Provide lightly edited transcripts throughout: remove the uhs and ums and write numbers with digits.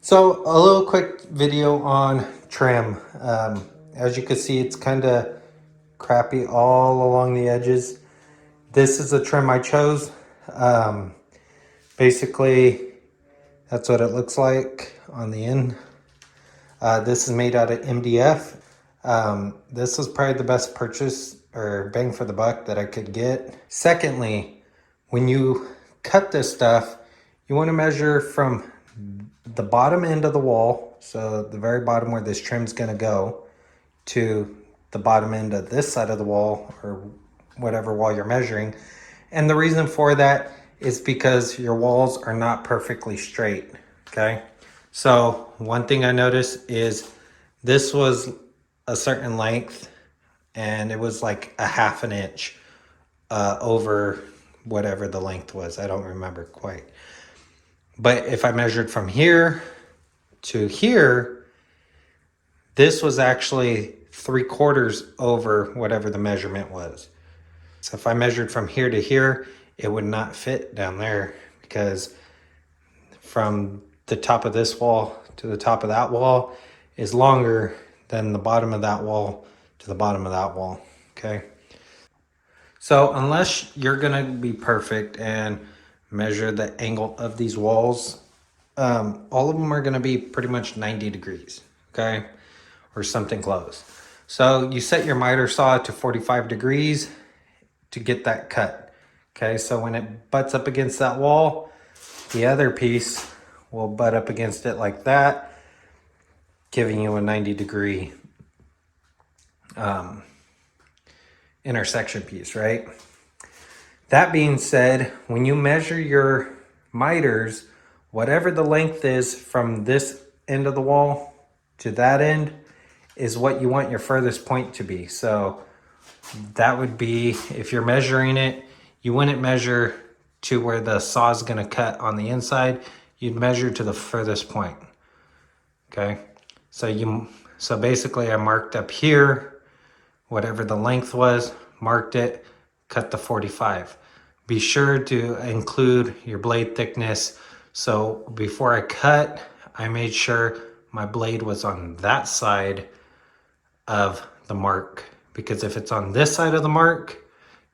So a little quick video on trim. As you can see, it's kind of crappy all along the edges. This is the trim I chose. Basically, that's what it looks like on the end. This is made out of MDF. This was probably the best purchase or bang for the buck that I could get. Secondly, when you cut this stuff, you want to measure from the bottom end of the wall, so the very bottom where this trim's going to go, to the bottom end of this side of the wall or whatever wall you're measuring. And the reason for that is because your walls are not perfectly straight, okay? So one thing I noticed is this was a certain length and it was like a ½ an inch over whatever the length was. I don't remember quite. But if I measured from here to here, this was actually 3/4 over whatever the measurement was. So if I measured from here to here, it would not fit down there because from the top of this wall to the top of that wall is longer than the bottom of that wall to the bottom of that wall, okay? So unless you're gonna be perfect and measure the angle of these walls, all of them are gonna be pretty much 90 degrees, okay? Or something close. So you set your miter saw to 45 degrees to get that cut, okay? So when it butts up against that wall, the other piece will butt up against it like that, giving you a 90-degree intersection piece, right? That being said, when you measure your miters, whatever the length is from this end of the wall to that end is what you want your furthest point to be. So that would be, if you're measuring it, you wouldn't measure to where the saw is going to cut on the inside. You'd measure to the furthest point, okay? So basically I marked up here, whatever the length was, marked it, cut the 45. Be sure to include your blade thickness. So before I cut, I made sure my blade was on that side of the mark, because if it's on this side of the mark,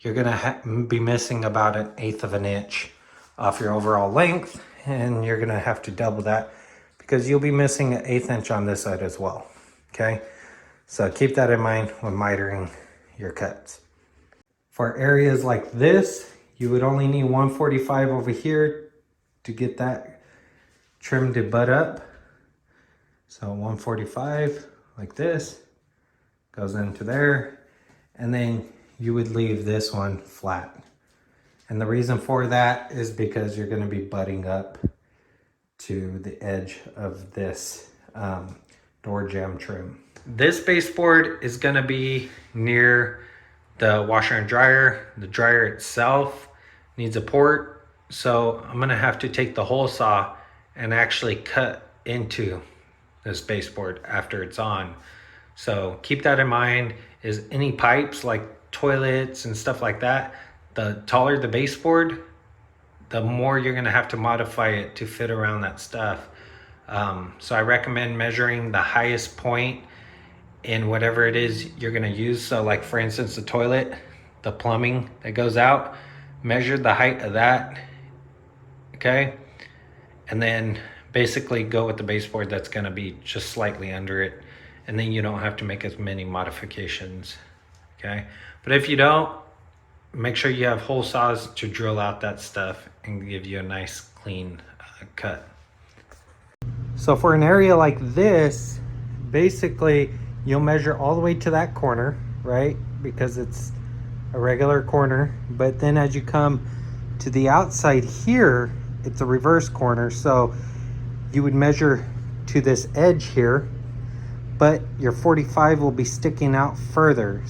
you're gonna be missing about 1/8 of an inch off your overall length, and you're gonna have to double that because you'll be missing 1/8 inch on this side as well, okay? So keep that in mind when mitering your cuts. For areas like this, you would only need 145 over here to get that trim to butt up. So 145 like this goes into there, and then you would leave this one flat. And the reason for that is because you're going to be butting up to the edge of this door jamb trim. This baseboard is going to be near the washer and dryer. The dryer itself needs a port, so I'm going to have to take the hole saw and actually cut into this baseboard after it's on. So keep that in mind. Is any pipes like toilets and stuff like that, the taller the baseboard, the more you're going to have to modify it to fit around that stuff. So I recommend measuring the highest point in whatever it is you're going to use. So like for instance, the toilet, the plumbing that goes out, measure the height of that, okay? And then basically go with the baseboard that's going to be just slightly under it, and then you don't have to make as many modifications, okay? But if you don't, make sure you have hole saws to drill out that stuff and give you a nice clean cut. So for an area like this, basically you'll measure all the way to that corner, right? Because it's a regular corner. But then as you come to the outside here, it's a reverse corner. So you would measure to this edge here, but your 45 will be sticking out further.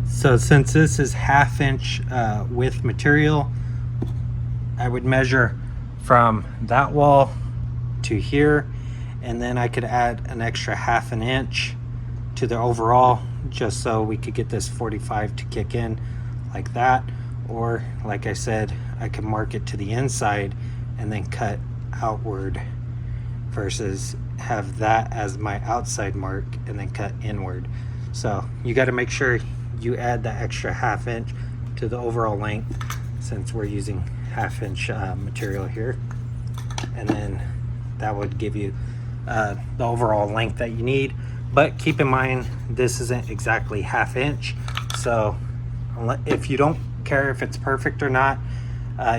So since this is ½ inch width material, I would measure from that wall to here, and then I could add an extra ½ an inch to the overall, just so we could get this 45 to kick in like that. Or like I said, I can mark it to the inside and then cut outward versus have that as my outside mark and then cut inward. So you got to make sure you add that extra 1/2 inch to the overall length, since we're using 1/2 inch material here, and then that would give you the overall length that you need. But keep in mind, this isn't exactly 1/2 inch, so if you don't care if it's perfect or not,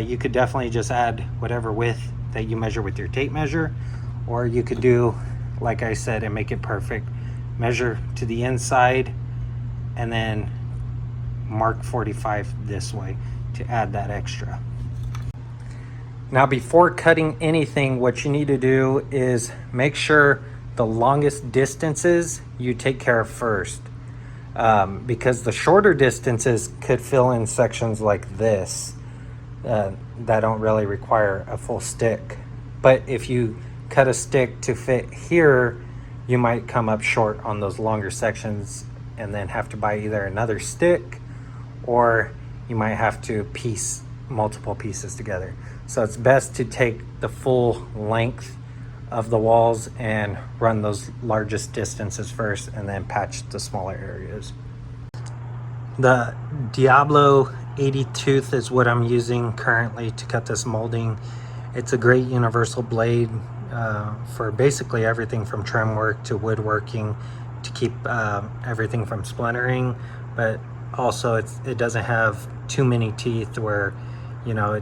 you could definitely just add whatever width that you measure with your tape measure, or you could do like I said and make it perfect. Measure to the inside and then mark 45 this way to add that extra. Now, before cutting anything, what you need to do is make sure the longest distances you take care of first, because the shorter distances could fill in sections like this that don't really require a full stick. But if you cut a stick to fit here, you might come up short on those longer sections and then have to buy either another stick, or you might have to piece multiple pieces together. So it's best to take the full length of the walls and run those largest distances first and then patch the smaller areas. The Diablo 80 tooth is what I'm using currently to cut this molding. It's a great universal blade for basically everything from trim work to woodworking, to keep everything from splintering, but also it doesn't have too many teeth where, you know,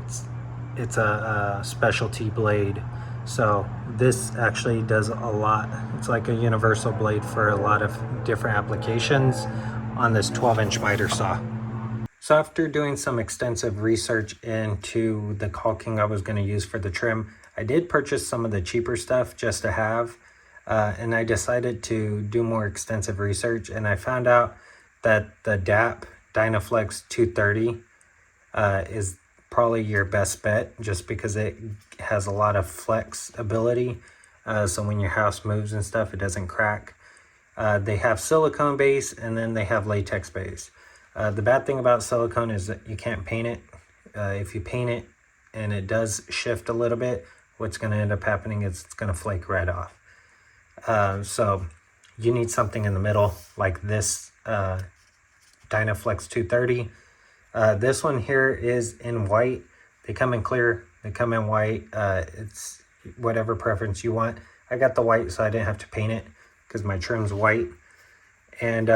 it's a specialty blade. So this actually does a lot. It's like a universal blade for a lot of different applications on this 12-inch miter saw. So after doing some extensive research into the caulking I was going to use for the trim, I did purchase some of the cheaper stuff just to have, and I decided to do more extensive research, and I found out that the DAP Dynaflex 230 is probably your best bet, just because it has a lot of flexibility, so when your house moves and stuff, it doesn't crack. They have silicone base and then they have latex base. The bad thing about silicone is that you can't paint it. If you paint it and it does shift a little bit, what's going to end up happening is it's going to flake right off. So you need something in the middle, like this Dynaflex 230. This one here is in white. They come in clear, they come in white. It's whatever preference you want. I got the white so I didn't have to paint it because my trim's white. And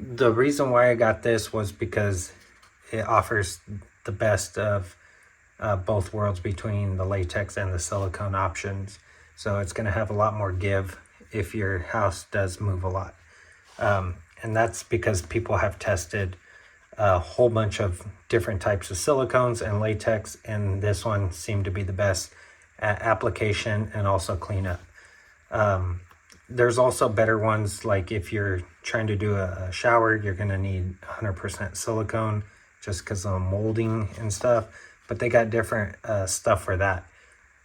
the reason why I got this was because it offers the best of both worlds between the latex and the silicone options. So it's going to have a lot more give if your house does move a lot. And that's because people have tested a whole bunch of different types of silicones and latex, and this one seemed to be the best at application and also cleanup. There's also better ones, like if you're trying to do a shower, you're going to need 100% silicone just because of molding and stuff, but they got different stuff for that.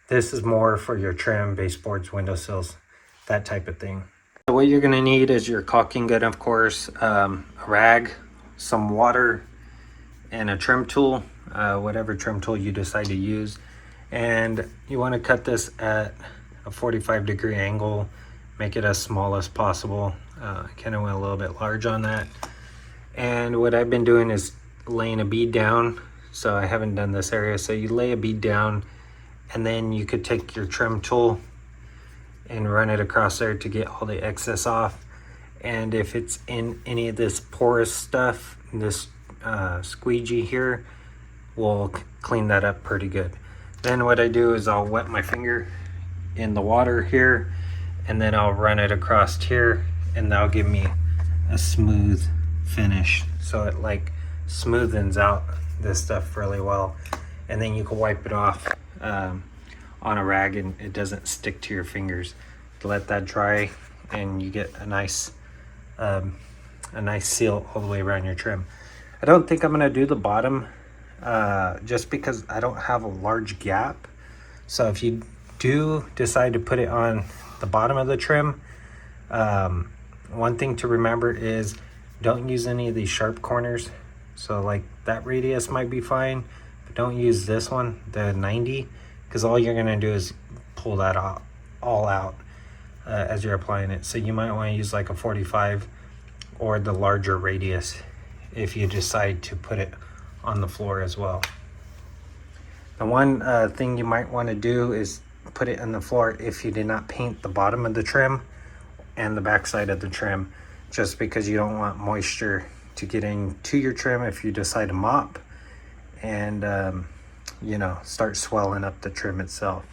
This is more for your trim, baseboards, windowsills, that type of thing. So what you're going to need is your caulking gun, of course, a rag, some water, and a trim tool, whatever trim tool you decide to use. And you want to cut this at a 45-degree angle, make it as small as possible. Kind of went a little bit large on that. And what I've been doing is laying a bead down. So I haven't done this area. So you lay a bead down, and then you could take your trim tool and run it across there to get all the excess off. And if it's in any of this porous stuff, this squeegee here will clean that up pretty good. Then what I do is I'll wet my finger in the water here, and then I'll run it across here, and that'll give me a smooth finish. So it like smoothens out this stuff really well. And then you can wipe it off on a rag, and it doesn't stick to your fingers. Let that dry, and you get a nice seal all the way around your trim. I don't think I'm gonna do the bottom just because I don't have a large gap. So if you do decide to put it on the bottom of the trim, one thing to remember is don't use any of these sharp corners. So like that radius might be fine, but don't use this one, the 90, because all you're gonna do is pull that all out as you're applying it. So you might want to use like a 45 or the larger radius if you decide to put it on the floor as well. The one thing you might want to do is put it on the floor if you did not paint the bottom of the trim and the back side of the trim, just because you don't want moisture to get into your trim if you decide to mop and you know, start swelling up the trim itself.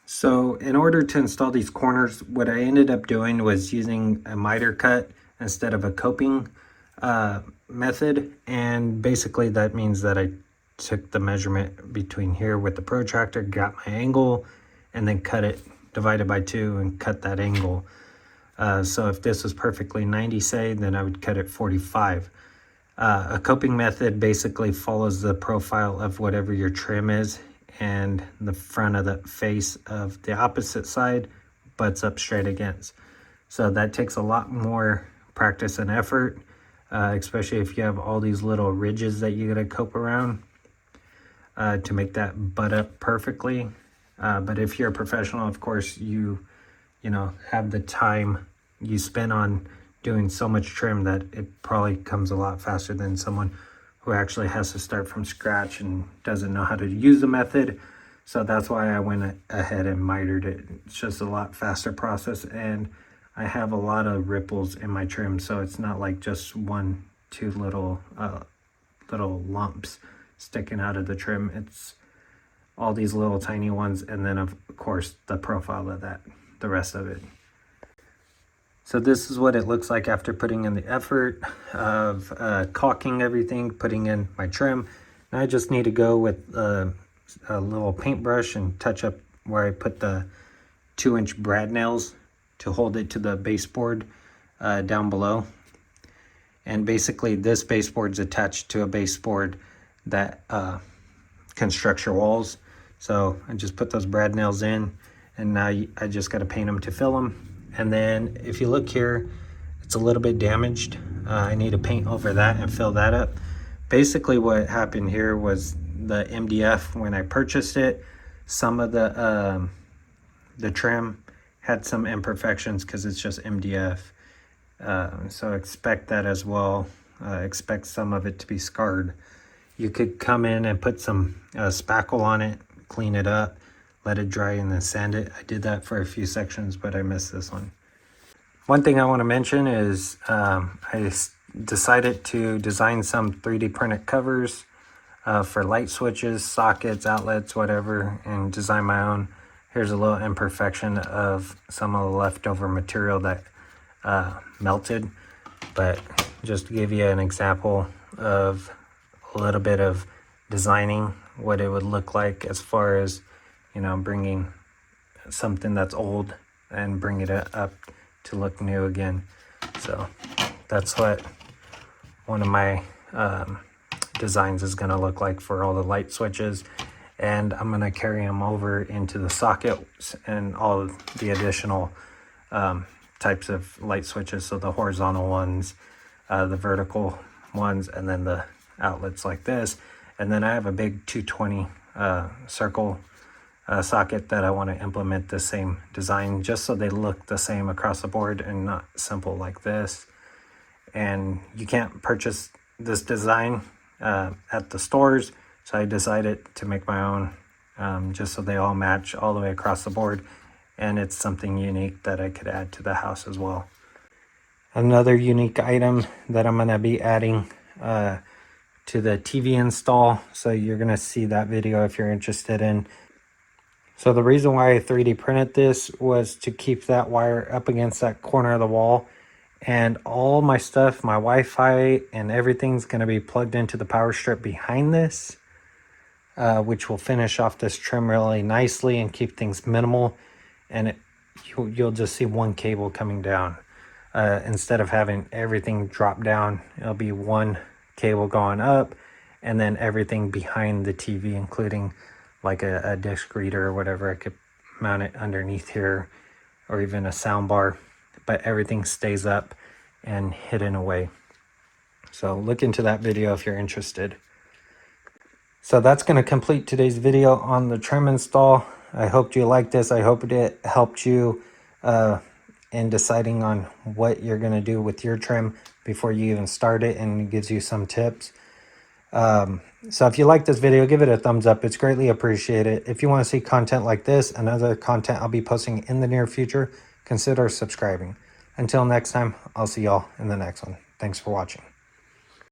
So in order to install these corners, what I ended up doing was using a miter cut instead of a coping method. And basically that means that I took the measurement between here with the protractor, got my angle, and then cut it, divided by 2 and cut that angle. So if this was perfectly 90, say, then I would cut it 45. A coping method basically follows the profile of whatever your trim is, and the front of the face of the opposite side butts up straight against. So that takes a lot more practice and effort, especially if you have all these little ridges that you gotta cope around to make that butt up perfectly. But if you're a professional, of course, you know, have the time you spend on doing so much trim that it probably comes a lot faster than someone who actually has to start from scratch and doesn't know how to use the method. So that's why I went ahead and mitered it. It's just a lot faster process, and I have a lot of ripples in my trim, so it's not like just 1, 2 little lumps sticking out of the trim. It's all these little tiny ones, and then of course the profile of that, the rest of it. So this is what it looks like after putting in the effort of caulking everything, putting in my trim. Now I just need to go with a little paintbrush and touch up where I put the 2-inch brad nails to hold it to the baseboard down below. And basically this baseboard is attached to a baseboard that constructs your walls. So I just put those brad nails in, and now I just got to paint them to fill them. And then if you look here, it's a little bit damaged. I need to paint over that and fill that up. Basically what happened here was the MDF, when I purchased it, some of the trim had some imperfections because it's just MDF. So expect that as well. Expect some of it to be scarred. You could come in and put some spackle on it, clean it up, let it dry, and then sand it. I did that for a few sections, but I missed this one. One thing I want to mention is I decided to design some 3D printed covers for light switches, sockets, outlets, whatever, and design my own. Here's a little imperfection of some of the leftover material that melted, but just to give you an example of a little bit of designing what it would look like as far as, you know, bringing something that's old and bringing it up to look new again. So that's what one of my designs is going to look like for all the light switches, and I'm going to carry them over into the sockets and all of the additional types of light switches. So the horizontal ones, the vertical ones, and then the outlets like this. And then I have a big 220 circle socket that I want to implement the same design, just so they look the same across the board and not simple like this. And you can't purchase this design at the stores, so I decided to make my own, just so they all match all the way across the board, and it's something unique that I could add to the house as well. Another unique item that I'm going to be adding to the TV install, so you're going to see that video if you're interested in. So the reason why I 3D printed this was to keep that wire up against that corner of the wall, and all my stuff, my Wi-Fi and everything's going to be plugged into the power strip behind this, which will finish off this trim really nicely and keep things minimal. And you'll just see one cable coming down. Instead of having everything drop down, it'll be one cable going up, and then everything behind the TV, including like a disc reader or whatever. I could mount it underneath here, or even a sound bar, but everything stays up and hidden away. So look into that video if you're interested. So that's going to complete today's video on the trim install. I hope you liked this. I hope it helped you in deciding on what you're going to do with your trim before you even start it, and it gives you some tips. So if you like this video, give it a thumbs up. It's greatly appreciated. If you want to see content like this and other content I'll be posting in the near future, consider subscribing. Until next time, I'll see y'all in the next one. Thanks for watching.